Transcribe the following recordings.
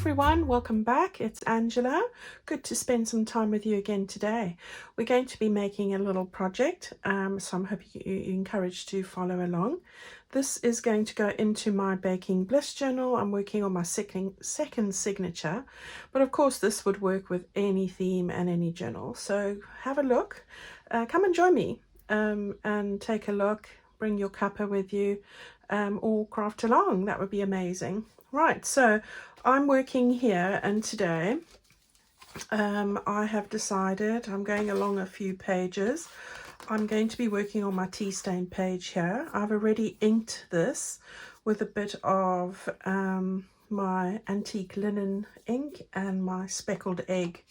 everyone, welcome back. It's Angela. Good to spend some time with you again today. We're going to be making a little project, so I'm hoping you're encouraged to follow along. This is going to go into my Baking Bliss journal. I'm working on my second signature, but of course this would work with any theme and any journal. So have a look, come and join me and take a look, bring your cuppa with you, or craft along. That would be amazing. Right, so I'm working here, and today I have decided I'm going along a few pages. I'm going to be working on my tea stain page here. I've already inked this with a bit of my antique linen ink and my speckled egg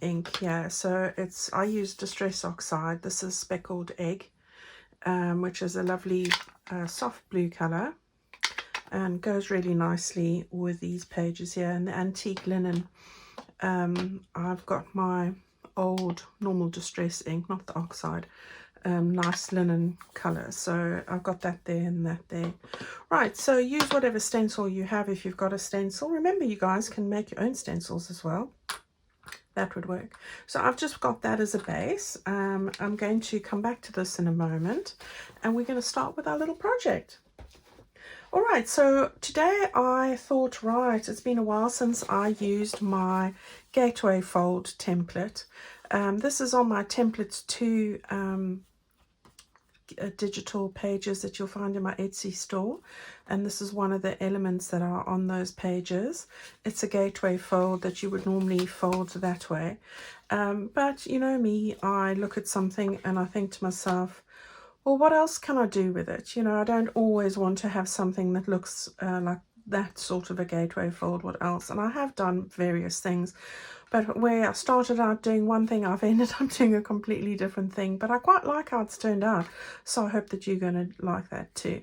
ink here. So I use Distress Oxide. This is speckled egg, which is a lovely soft blue color, and goes really nicely with these pages here. And the antique linen, I've got my old normal distress ink, not the oxide, nice linen color, so I've got that there and that there. Right, so use whatever stencil you have. If you've got a stencil, remember you guys can make your own stencils as well. That would work. So I've just got that as a base. I'm going to come back to this in a moment, and we're going to start with our little project. All right, so today I thought, right, it's been a while since I used my Gateway Fold template. This is on my Templates 2 digital pages that you'll find in my Etsy store, and this is one of the elements that are on those pages. It's a gateway fold that you would normally fold that way, but you know me, I look at something and I think to myself, well, what else can I do with it? You know, I don't always want to have something that looks like that sort of a gateway fold. What else? And I have done various things, but where I started out doing one thing, I've ended up doing a completely different thing. But I quite like how it's turned out, so I hope that you're going to like that too.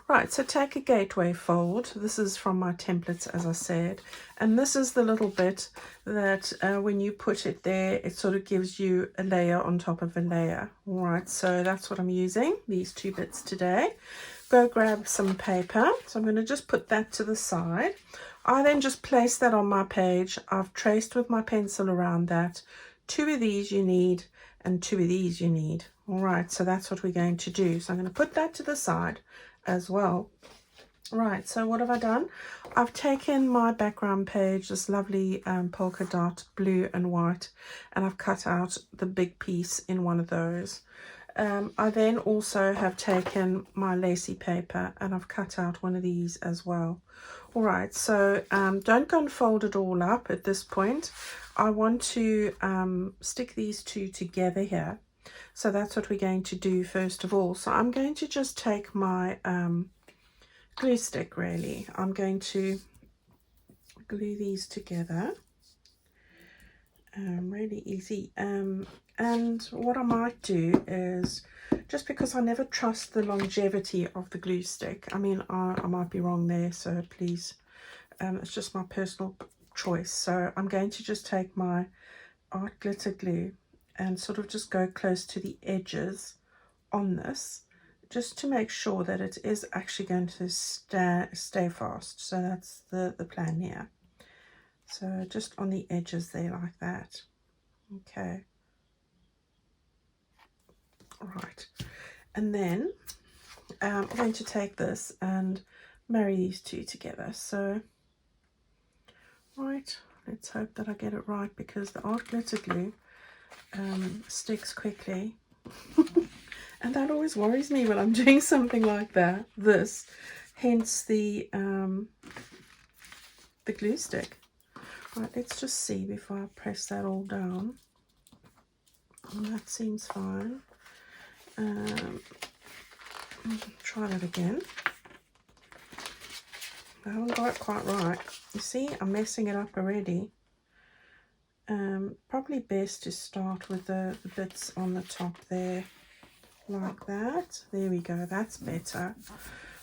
Right, so take a gateway fold. This is from my templates, as I said, and this is the little bit that when you put it there, it sort of gives you a layer on top of a layer. All right, so that's what I'm using, these two bits today. Go grab some paper. So I'm going to just put that to the side. I then just place that on my page. I've traced with my pencil around that. 2 of these you need, and 2 of these you need. All right, so that's what we're going to do. So I'm going to put that to the side as well. Right, so what have I done? I've taken my background page, this lovely polka dot blue and white, and I've cut out the big piece in one of those. I then also have taken my lacy paper and I've cut out one of these as well. All right, so don't go and fold it all up at this point. I want to stick these two together here. So that's what we're going to do first of all. So I'm going to just take my glue stick, really. I'm going to glue these together. Really easy. And what I might do is, just because I never trust the longevity of the glue stick, I mean, I might be wrong there, so please, it's just my personal choice. So I'm going to just take my art glitter glue and sort of just go close to the edges on this, just to make sure that it is actually going to stay fast. So that's the plan here. So just on the edges there, like that. Okay. Right, and then I'm going to take this and marry these two together. So, right, let's hope that I get it right, because the art glitter glue sticks quickly. And that always worries me when I'm doing something like that, hence the glue stick. Right, let's just see before I press that all down. And that seems fine. Try that again. I haven't got it quite right. You see, I'm messing it up already. Probably best to start with the bits on the top there, like that. There we go, that's better.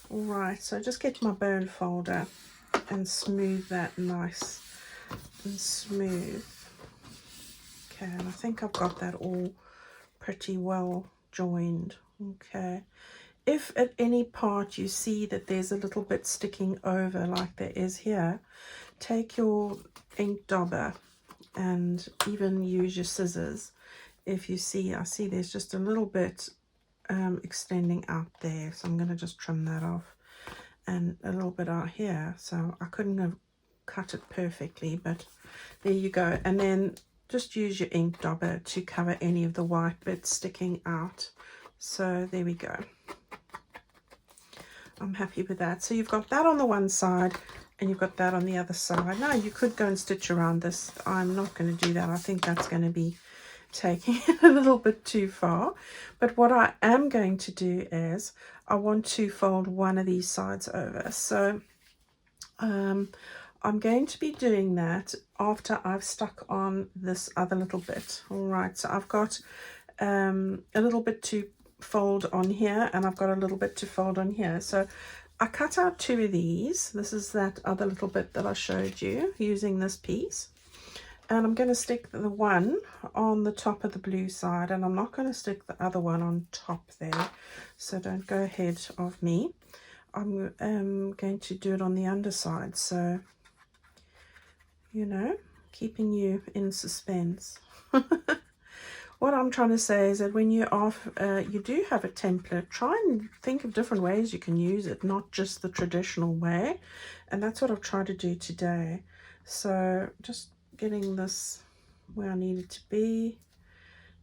All right, so just get my bone folder and smooth that nice and smooth. Okay, and I think I've got that all pretty well joined. Okay, if at any part you see that there's a little bit sticking over like there is here, take your ink dauber and even use your scissors. If you see, I see there's just a little bit extending out there, so I'm going to just trim that off, and a little bit out here. So I couldn't have cut it perfectly, but there you go. And then just use your ink dauber to cover any of the white bits sticking out. So there we go. I'm happy with that. So you've got that on the one side and you've got that on the other side. Now you could go and stitch around this. I'm not going to do that. I think that's going to be taking it a little bit too far. But what I am going to do is I want to fold one of these sides over. So I'm going to be doing that after I've stuck on this other little bit. All right, so I've got a little bit to fold on here, and I've got a little bit to fold on here. So I cut out two of these. This is that other little bit that I showed you using this piece, and I'm going to stick the one on the top of the blue side, and I'm not going to stick the other one on top there, so don't go ahead of me. I'm going to do it on the underside, so you know, keeping you in suspense. What I'm trying to say is that when you do have a template, try and think of different ways you can use it, not just the traditional way. And that's what I've tried to do today. So just getting this where I need it to be.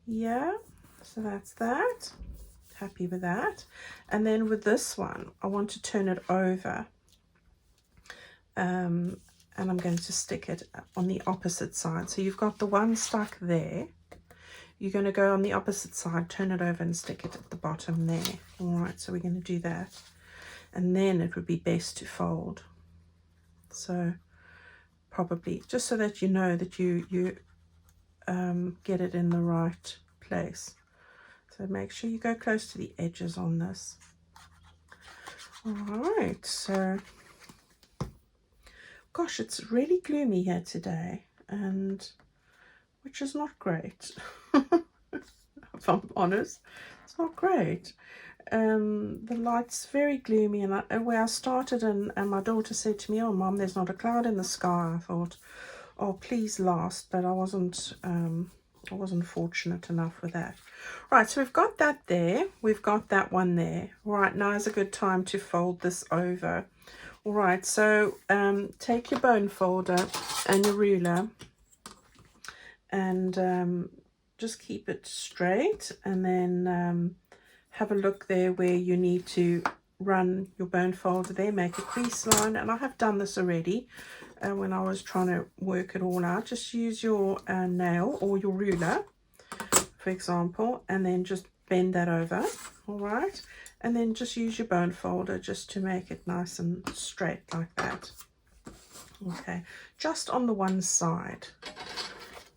Yeah, so that's that. Happy with that. And then with this one, I want to turn it over. And I'm going to stick it on the opposite side. So you've got the one stuck there. You're going to go on the opposite side, turn it over and stick it at the bottom there. All right, so we're going to do that. And then it would be best to fold. So probably, just so that you know that you get it in the right place. So make sure you go close to the edges on this. All right, so gosh, it's really gloomy here today, and which is not great. If I'm honest, it's not great. The light's very gloomy, and where I started, and my daughter said to me, "Oh, Mom, there's not a cloud in the sky." I thought, "Oh, please last," but I wasn't fortunate enough with that. Right, so we've got that there. We've got that one there. Right, now is a good time to fold this over. All right, so take your bone folder and your ruler, and just keep it straight, and then have a look there where you need to run your bone folder there, make a crease line. And I have done this already when I was trying to work it all out. Just use your nail or your ruler, for example, and then just bend that over. All right, and then just use your bone folder just to make it nice and straight like that. Okay, just on the one side.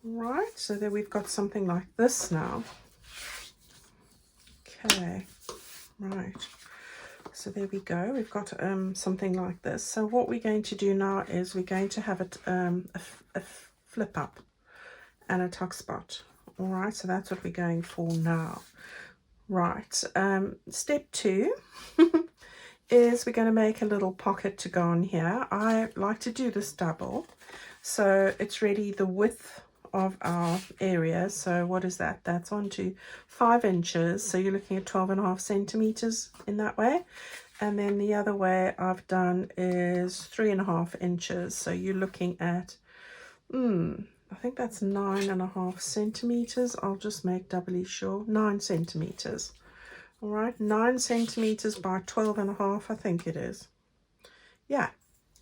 Right, so there we've got something like this now. Okay, right, so there we go. We've got something like this. So what we're going to do now is we're going to have it a flip up and a tuck spot. All right, so that's what we're going for now. Right, step 2 is we're going to make a little pocket to go on here. I like to do this double, so it's really the width of our area. So what is that? That's on to 5 inches, so you're looking at 12.5 centimeters in that way. And then the other way I've done is 3.5 inches, so you're looking at I think that's 9.5 centimeters. I'll just make doubly sure. 9 centimeters. All right, 9 centimeters by 12.5, I think it is. Yeah.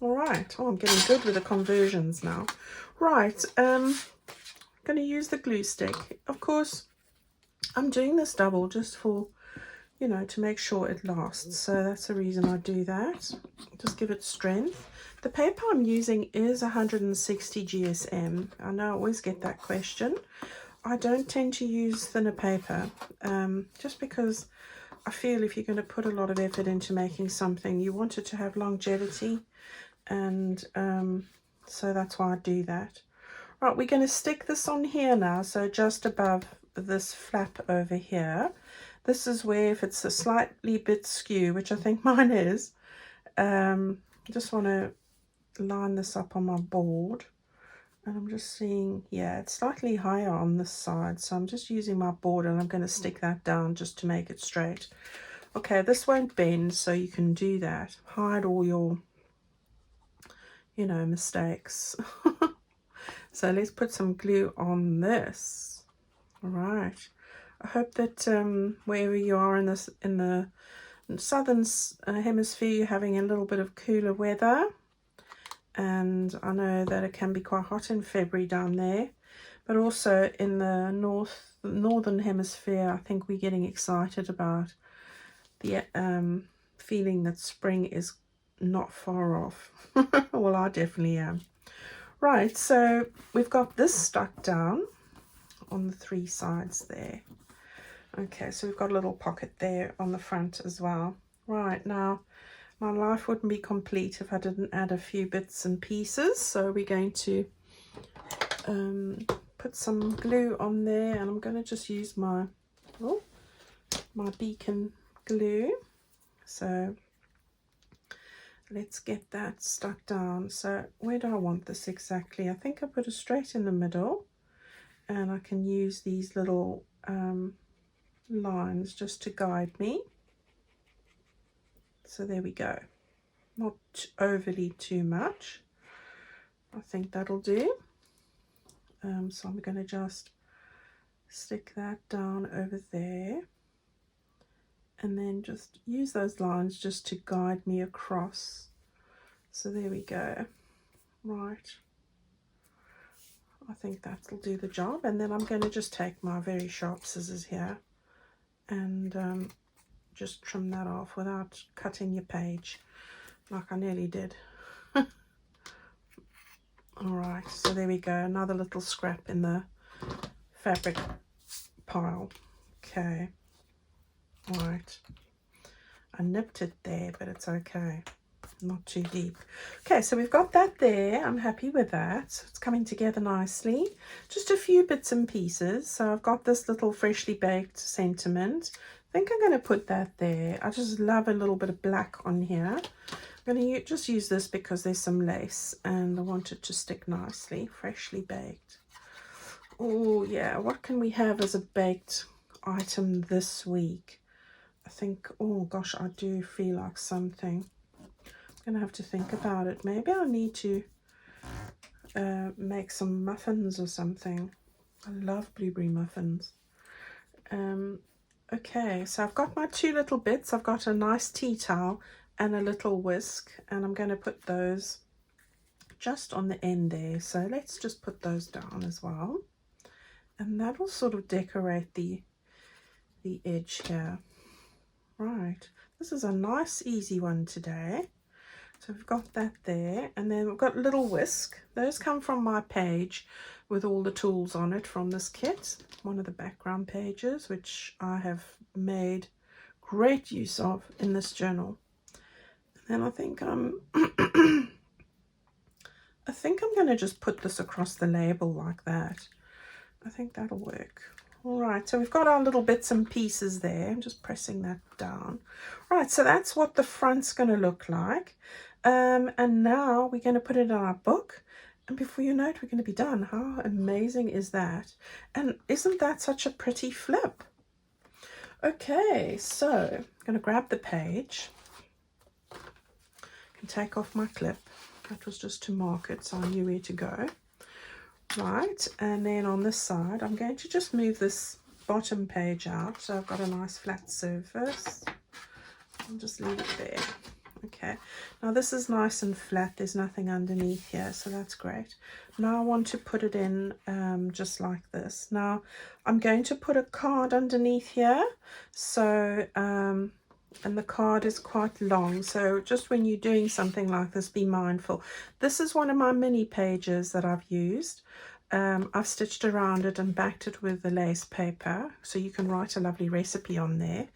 All right. Oh, I'm getting good with the conversions now. Right. Going to use the glue stick. Of course, I'm doing this double just for, you know, to make sure it lasts. So that's the reason I do that. Just give it strength. The paper I'm using is 160 GSM. I know I always get that question. I don't tend to use thinner paper, just because I feel if you're going to put a lot of effort into making something, you want it to have longevity, and so that's why I do that. Right, we're going to stick this on here now, so just above this flap over here. This is where if it's a slightly bit skew, which I think mine is, I just want to line this up on my board. And I'm just seeing, yeah, it's slightly higher on this side. So I'm just using my board and I'm going to stick that down just to make it straight. Okay, this won't bend, so you can do that. Hide all your, you know, mistakes. So let's put some glue on this. All right. I hope that wherever you are in the southern hemisphere, you're having a little bit of cooler weather. And I know that it can be quite hot in February down there, but also in the northern hemisphere, I think we're getting excited about the feeling that spring is not far off. Well, I definitely am. Right, so we've got this stuck down on the 3 sides there. Okay, so we've got a little pocket there on the front as well. Right, now my life wouldn't be complete if I didn't add a few bits and pieces. So we're going to put some glue on there, and I'm going to just use my Beacon glue. So let's get that stuck down. So where do I want this exactly? I think I put it straight in the middle, and I can use these little lines just to guide me. So there we go. Not overly too much. I think that'll do. So I'm going to just stick that down over there, and then just use those lines just to guide me across. So there we go. Right. I think that'll do the job. And then I'm going to just take my very sharp scissors here and just trim that off without cutting your page, like I nearly did. All right, so there we go, another little scrap in the fabric pile. Okay, all right, I nipped it there, but it's okay, not too deep. Okay, so we've got that there. I'm happy with that. So it's coming together nicely. Just a few bits and pieces. So I've got this little freshly baked sentiment. I think I'm going to put that there. I just love a little bit of black on here. I'm going to just use this because there's some lace and I want it to stick nicely. Freshly baked. Oh yeah, what can we have as a baked item this week? I think, oh gosh, I do feel like something. I'm going to have to think about it. Maybe I need to make some muffins or something. I love blueberry muffins. Okay, so I've got my 2 little bits. I've got a nice tea towel and a little whisk, and I'm going to put those just on the end there. So let's just put those down as well, and that will sort of decorate the edge here. Right, this is a nice easy one today. So we've got that there, and then we've got a little whisk. Those come from my page with all the tools on it from this kit, one of the background pages, which I have made great use of in this journal. And I think I'm going to just put this across the label like that. I think that'll work. All right, so we've got our little bits and pieces there. I'm just pressing that down. Right, so that's what the front's going to look like. And now we're going to put it in our book. And before you know it, we're going to be done. How amazing is that? And isn't that such a pretty flip? Okay, so I'm going to grab the page. I can take off my clip. That was just to mark it, so I knew where to go. Right, and then on this side, I'm going to just move this bottom page out. So I've got a nice flat surface. I'll just leave it there. Okay, now this is nice and flat. There's nothing underneath here, so that's great. Now I want to put it in just like this. Now I'm going to put a card underneath here. So, and the card is quite long. So just when you're doing something like this, be mindful. This is one of my mini pages that I've used. I've stitched around it and backed it with the lace paper, so you can write a lovely recipe on there.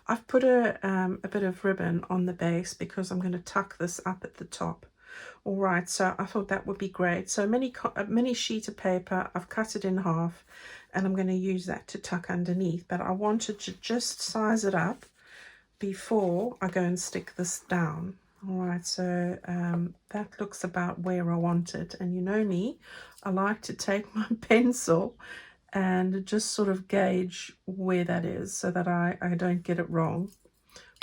I've put a bit of ribbon on the base because I'm going to tuck this up at the top. All right, so I thought that would be great. So a mini sheet of paper, I've cut it in half, and I'm going to use that to tuck underneath, but I wanted to just size it up before I go and stick this down. All right, so that looks about where I want it, and you know me, I like to take my pencil and just sort of gauge where that is so that I don't get it wrong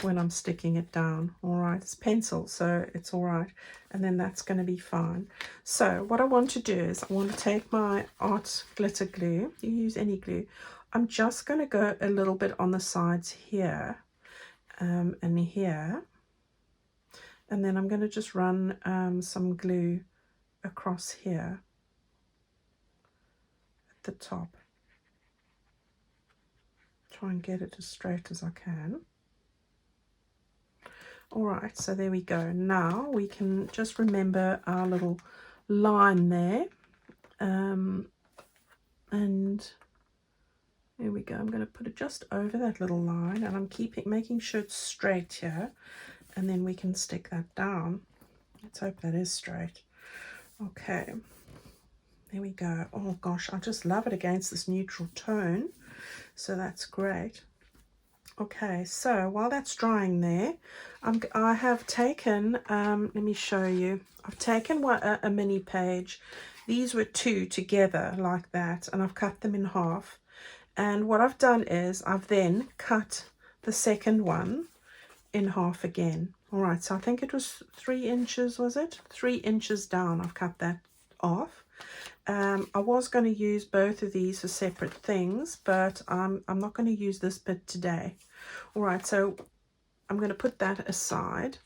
when I'm sticking it down. All right, it's pencil, so it's all right, and then that's going to be fine. So what I want to do is I want to take my art glitter glue. You use any glue. I'm just going to go a little bit on the sides here and here, and then I'm going to just run some glue across here at the top. Try and get it as straight as I can. All right, so there we go. Now we can just remember our little line there, and there we go. I'm going to put it just over that little line, and I'm making sure it's straight here, and then we can stick that down. Let's hope that is straight. Okay, there we go. Oh gosh, I just love it against this neutral tone, so that's great. Okay, so while that's drying there, I have taken, let me show you, I've taken a mini page. These were 2 together like that, and I've cut them in half. And what I've done is I've then cut the second one in half again. All right, so I think it was 3 inches, was it? 3 inches down, I've cut that off. I was going to use both of these for separate things, but I'm not going to use this bit today. All right, so I'm going to put that aside.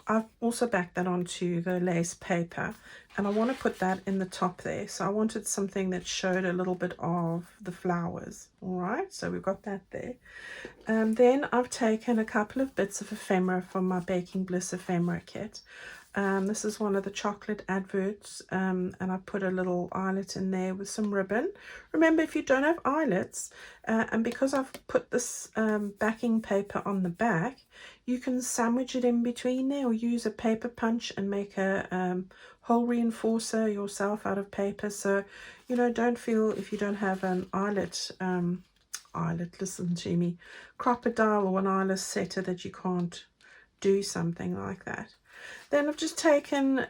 I've also backed that onto the lace paper, and I want to put that in the top there. So I wanted something that showed a little bit of the flowers. All right, so we've got that there. Then I've taken a couple of bits of ephemera from my Baking Bliss ephemera kit. This is one of the chocolate adverts, and I put a little eyelet in there with some ribbon. Remember, if you don't have eyelets, and because I've put this backing paper on the back, you can sandwich it in between there, or use a paper punch and make a hole reinforcer yourself out of paper. So, you know, don't feel if you don't have an eyelet, listen to me, crocodile or an eyelet setter, that you can't do something like that. Then I've just taken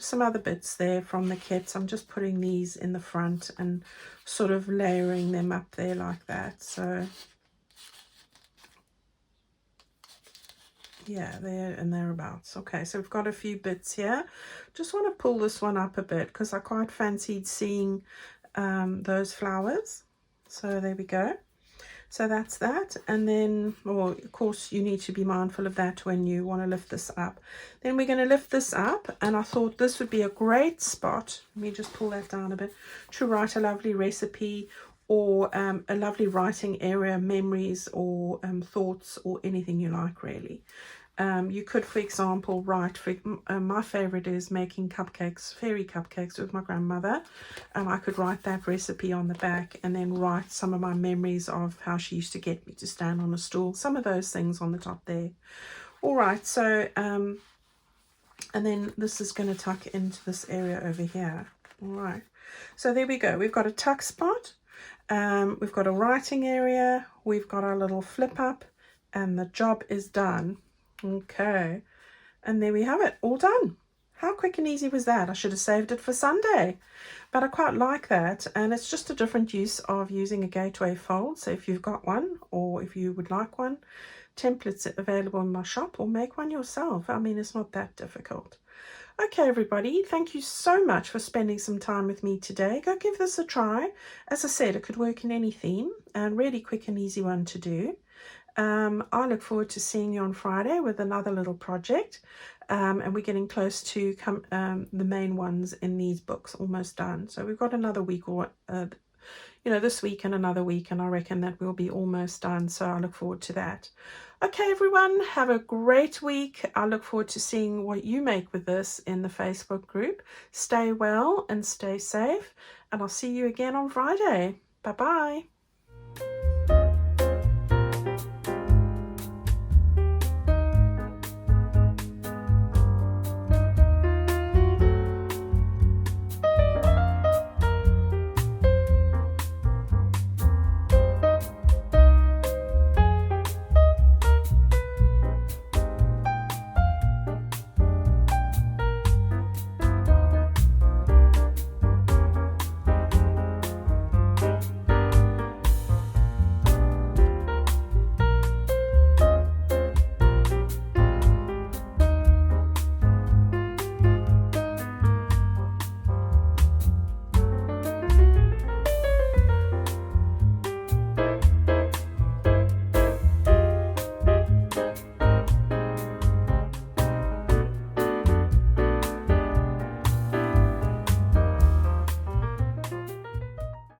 some other bits there from the kits. I'm just putting these in the front and sort of layering them up there like that. So yeah, there and thereabouts. Okay, so we've got a few bits here. Just want to pull this one up a bit because I quite fancied seeing those flowers. So there we go. So that's that. And then, well, of course, you need to be mindful of that when you want to lift this up. Then we're going to lift this up, and I thought this would be a great spot. Let me just pull that down a bit, to write a lovely recipe, or a lovely writing area, memories, or thoughts, or anything you like, really. You could, for example, write, my favorite is making cupcakes, fairy cupcakes with my grandmother. I could write that recipe on the back, and then write some of my memories of how she used to get me to stand on a stool, some of those things on the top there. All right, so and then this is going to tuck into this area over here. All right, so there we go. We've got a tuck spot, we've got a writing area, we've got our little flip up, and the job is done. Okay, and there we have it, all done. How quick and easy was that? I should have saved it for Sunday, but I quite like that, and it's just a different use of using a gateway fold. So if you've got one, or if you would like one, templates available in my shop, or make one yourself. I mean, it's not that difficult. Okay, everybody, thank you so much for spending some time with me today. Go give this a try. As I said, it could work in any theme, and really quick and easy one to do. I look forward to seeing you on Friday with another little project, and we're getting close to the main ones in these books, almost done. So we've got another week, or this week and another week, and I reckon that we'll be almost done. So I look forward to that. Okay, everyone, have a great week. I look forward to seeing what you make with this in the Facebook group. Stay well and stay safe, and I'll see you again on Friday. Bye-bye.